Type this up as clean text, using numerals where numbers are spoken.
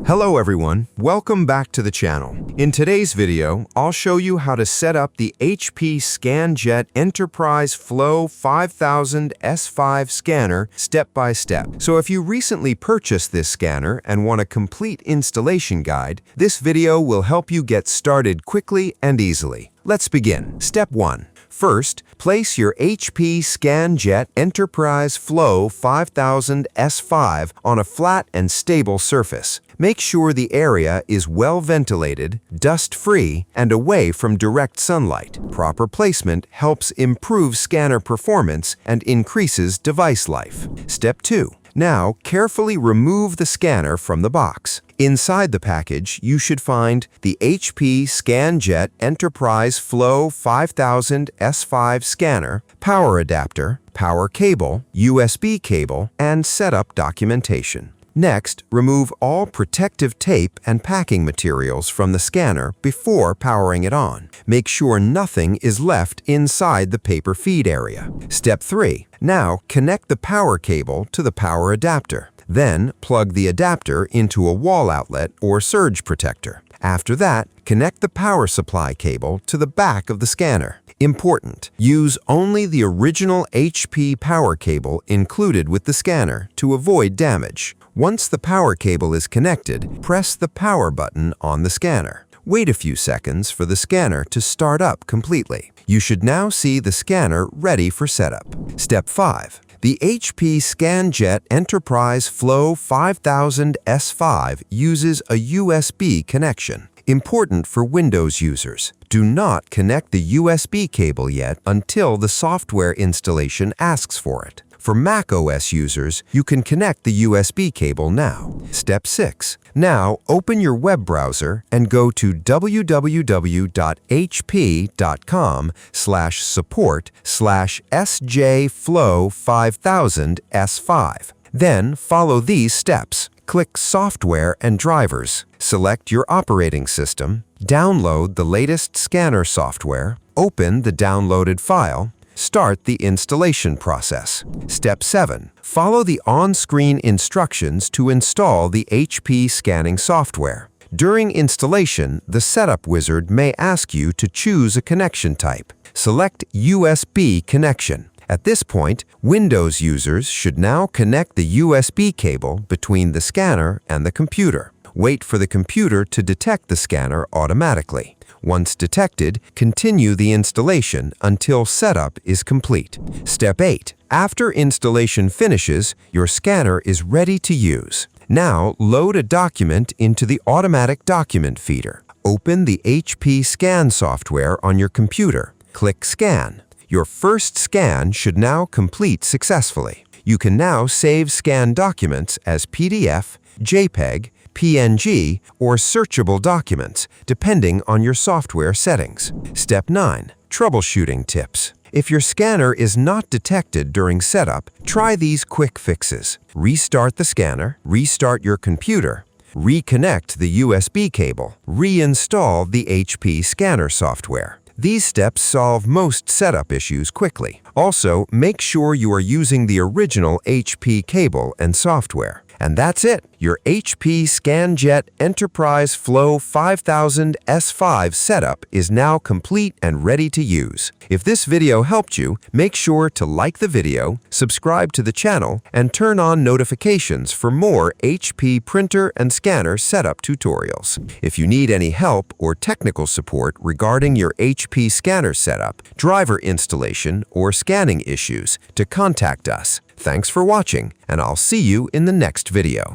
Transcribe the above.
Hello everyone, welcome back to the channel. In today's video, I'll show you how to set up the HP ScanJet Enterprise Flow 5000 S5 scanner step by step. So if you recently purchased this scanner and want a complete installation guide, this video will help you get started quickly and easily. Let's begin. Step 1. First, place your HP ScanJet Enterprise Flow 5000 S5 on a flat and stable surface. Make sure the area is well ventilated, dust-free, and away from direct sunlight. Proper placement helps improve scanner performance and increases device life. Step 2. Now, carefully remove the scanner from the box. Inside the package, you should find the HP ScanJet Enterprise Flow 5000 S5 scanner, power adapter, power cable, USB cable, and setup documentation. Next, remove all protective tape and packing materials from the scanner before powering it on. Make sure nothing is left inside the paper feed area. Step 3. Now, connect the power cable to the power adapter. Then, plug the adapter into a wall outlet or surge protector. After that, connect the power supply cable to the back of the scanner. Important: use only the original HP power cable included with the scanner to avoid damage. Once the power cable is connected, press the power button on the scanner. Wait a few seconds for the scanner to start up completely. You should now see the scanner ready for setup. Step 5. The HP ScanJet Enterprise Flow 5000 S5 uses a USB connection. Important for Windows users. Do not connect the USB cable yet until the software installation asks for it. For macOS users, you can connect the USB cable now. Step 6. Now, open your web browser and go to www.hp.com/support/sjflow5000s5. Then, follow these steps. Click Software and Drivers. Select your operating system. Download the latest scanner software. Open the downloaded file. Start the installation process. Step 7. Follow the on-screen instructions to install the HP scanning software. During installation, the setup wizard may ask you to choose a connection type. Select USB connection. At this point, Windows users should now connect the USB cable between the scanner and the computer. Wait for the computer to detect the scanner automatically. Once detected, continue the installation until setup is complete. Step 8. After installation finishes, your scanner is ready to use. Now, load a document into the automatic document feeder. Open the HP Scan software on your computer. Click Scan. Your first scan should now complete successfully. You can now save scan documents as PDF, JPEG, PNG, or searchable documents, depending on your software settings. Step 9. Troubleshooting tips. If your scanner is not detected during setup, try these quick fixes. Restart the scanner, restart your computer, reconnect the USB cable, reinstall the HP scanner software. These steps solve most setup issues quickly. Also, make sure you are using the original HP cable and software. And that's it! Your HP ScanJet Enterprise Flow 5000 S5 setup is now complete and ready to use. If this video helped you, make sure to like the video, subscribe to the channel, and turn on notifications for more HP printer and scanner setup tutorials. If you need any help or technical support regarding your HP scanner setup, driver installation, or scanning issues, to contact us. Thanks for watching, and I'll see you in the next video.